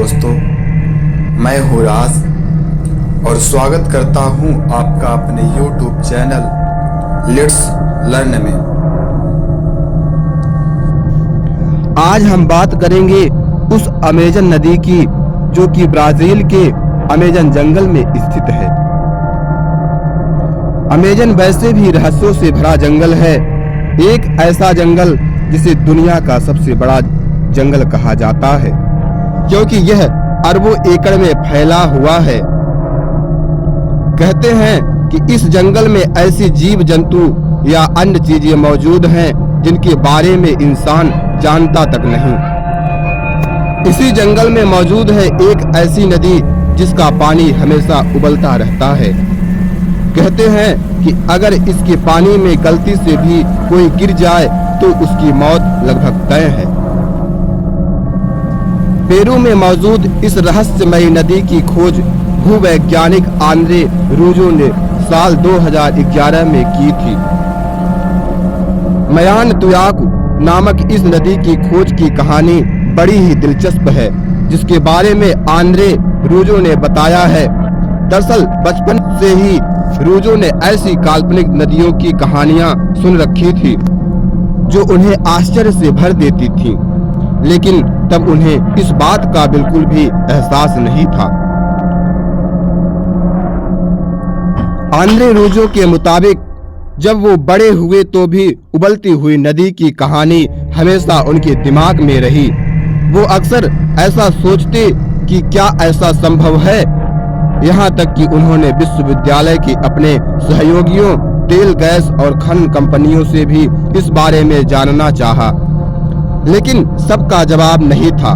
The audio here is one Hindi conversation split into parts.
दोस्तों, मैं हूँ राज और स्वागत करता हूँ आपका अपने YouTube चैनल लेट्स लर्न में। आज हम बात करेंगे उस अमेजन नदी की जो कि ब्राजील के अमेजन जंगल में स्थित है। अमेजन वैसे भी रहस्यों से भरा जंगल है, एक ऐसा जंगल जिसे दुनिया का सबसे बड़ा जंगल कहा जाता है क्योंकि यह अरबों एकड़ में फैला हुआ है। कहते हैं कि इस जंगल में ऐसी जीव जंतु या अन्य चीजें मौजूद हैं जिनके बारे में इंसान जानता तक नहीं। इसी जंगल में मौजूद है एक ऐसी नदी जिसका पानी हमेशा उबलता रहता है। कहते हैं कि अगर इसके पानी में गलती से भी कोई गिर जाए तो उसकी मौत लगभग तय है। पेरू में मौजूद इस रहस्यमयी नदी की खोज भूवैज्ञानिक आंद्रे रूजो ने साल 2011 में की थी। मयानतुयाकु नामक इस नदी की खोज की कहानी बड़ी ही दिलचस्प है, जिसके बारे में आंद्रे रूजो ने बताया है। दरअसल बचपन से ही रूजो ने ऐसी काल्पनिक नदियों की कहानियां सुन रखी थी जो उन्हें आश्चर्य से भर देती थीं, लेकिन तब उन्हें इस बात का बिल्कुल भी एहसास नहीं था। आंद्रे रूजो के मुताबिक जब वो बड़े हुए तो भी उबलती हुई नदी की कहानी हमेशा उनके दिमाग में रही। वो अक्सर ऐसा सोचते कि क्या ऐसा संभव है, यहाँ तक कि उन्होंने विश्वविद्यालय के अपने सहयोगियों, तेल, गैस और खनन कंपनियों से भी इस बारे में जानना चाहा, लेकिन सबका जवाब नहीं था।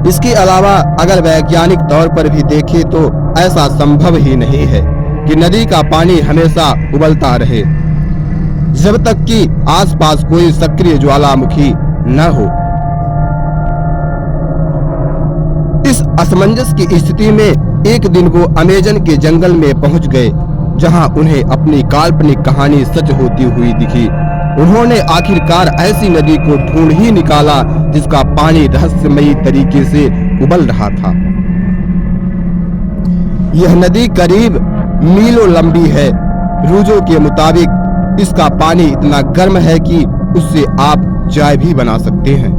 इसके अलावा अगर वैज्ञानिक तौर पर भी देखें तो ऐसा संभव ही नहीं है कि नदी का पानी हमेशा उबलता रहे जब तक कि आसपास कोई सक्रिय ज्वालामुखी न हो। इस असमंजस की स्थिति में एक दिन वो अमेजन के जंगल में पहुंच गए, जहां उन्हें अपनी काल्पनिक कहानी सच होती हुई दिखी। उन्होंने आखिरकार ऐसी नदी को ढूंढ ही निकाला जिसका पानी रहस्यमयी तरीके से उबल रहा था। यह नदी करीब मीलों लंबी है। रूजो के मुताबिक इसका पानी इतना गर्म है कि उससे आप चाय भी बना सकते हैं।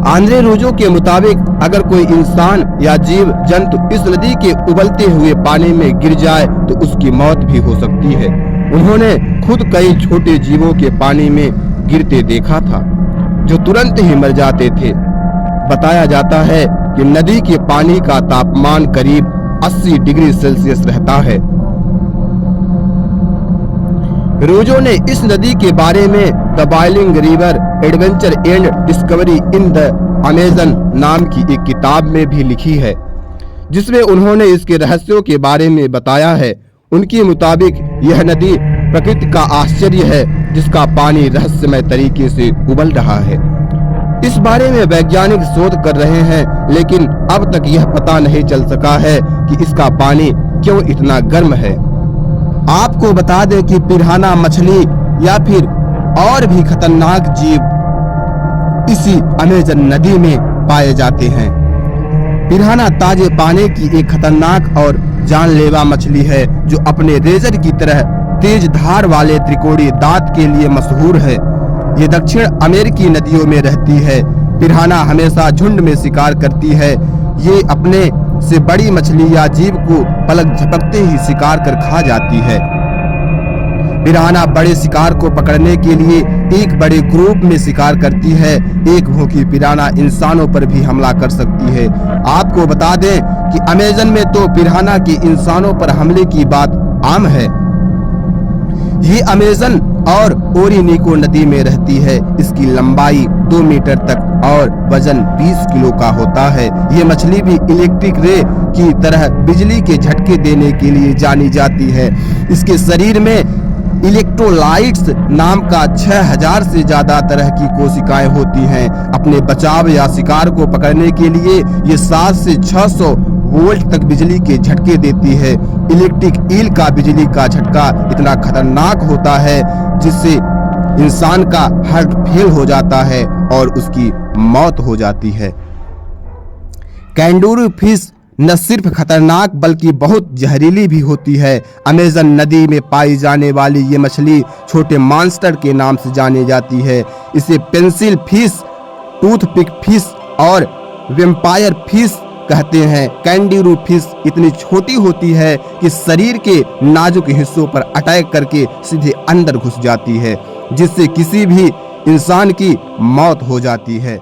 आंद्रे रूजो के मुताबिक अगर कोई इंसान या जीव जंतु इस नदी के उबलते हुए पानी में गिर जाए तो उसकी मौत भी हो सकती है। उन्होंने खुद कई छोटे जीवों के पानी में गिरते देखा था जो तुरंत ही मर जाते थे। बताया जाता है कि नदी के पानी का तापमान करीब 80 डिग्री सेल्सियस रहता है। रूजो ने इस नदी के बारे में the boiling river adventure and discovery in the Amazon नाम की एक किताब में भी लिखी है, जिसमें उन्होंने इसके रहस्यों के बारे में बताया है। उनके मुताबिक यह नदी प्रकृति का आश्चर्य है जिसका पानी रहस्यमय तरीके से उबल रहा है। इस बारे में वैज्ञानिक शोध कर रहे हैं, लेकिन अब तक यह पता नहीं चल सका है कि इसका पानी क्यों इतना गर्म है। आपको बता दें कि पिरान्हा मछली या फिर और भी खतरनाक जीव इसी अमेजन नदी में पाए जाते हैं। पिरान्हा ताजे पानी की एक खतरनाक और जानलेवा मछली है जो अपने रेजर की तरह तेज धार वाले त्रिकोणीय दांत के लिए मशहूर है। ये दक्षिण अमेरिकी नदियों में रहती है। पिरान्हा हमेशा झुंड में शिकार करती है। ये अपने से बड़ी मछली या जीव को पलक झपकते ही शिकार कर खा जाती है। पिरान्हा बड़े शिकार को पकड़ने के लिए एक बड़े ग्रुप में शिकार करती है। एक भूखी पिरान्हा इंसानों पर भी हमला कर सकती है। आपको बता दें कि अमेजन में तो पिरान्हा की इंसानों पर हमले की बात आम है। ये अमेजन और ओरिनिको नदी में रहती है। इसकी लंबाई 2 मीटर तक और वजन 20 किलो का होता है। ये मछली भी इलेक्ट्रिक रे की तरह बिजली के झटके देने के लिए जानी जाती है। इसके शरीर में इलेक्ट्रोलाइट्स नाम का 6000 से ज्यादा तरह की कोशिकाएं होती हैं। अपने बचाव या शिकार को पकड़ने के लिए ये 7 से 600 वोल्ट तक बिजली के झटके देती है। इलेक्ट्रिक ईल का बिजली का झटका इतना खतरनाक होता है जिससे इंसान का हार्ट फेल हो जाता है और उसकी मौत हो जाती है। कैंगारू फिश न सिर्फ खतरनाक बल्कि बहुत जहरीली भी होती है। अमेज़न नदी में पाई जाने वाली ये मछली छोटे मॉन्स्टर के नाम से जानी जाती है। इसे पेंसिल फिश, टूथपिक फिश और वेम्पायर फिश कहते हैं। कैंगारू फिश इतनी छोटी होती है कि शरीर के नाजुक हिस्सों पर अटैक करके सीधे अंदर घुस जाती है, जिससे किसी भी इंसान की मौत हो जाती है।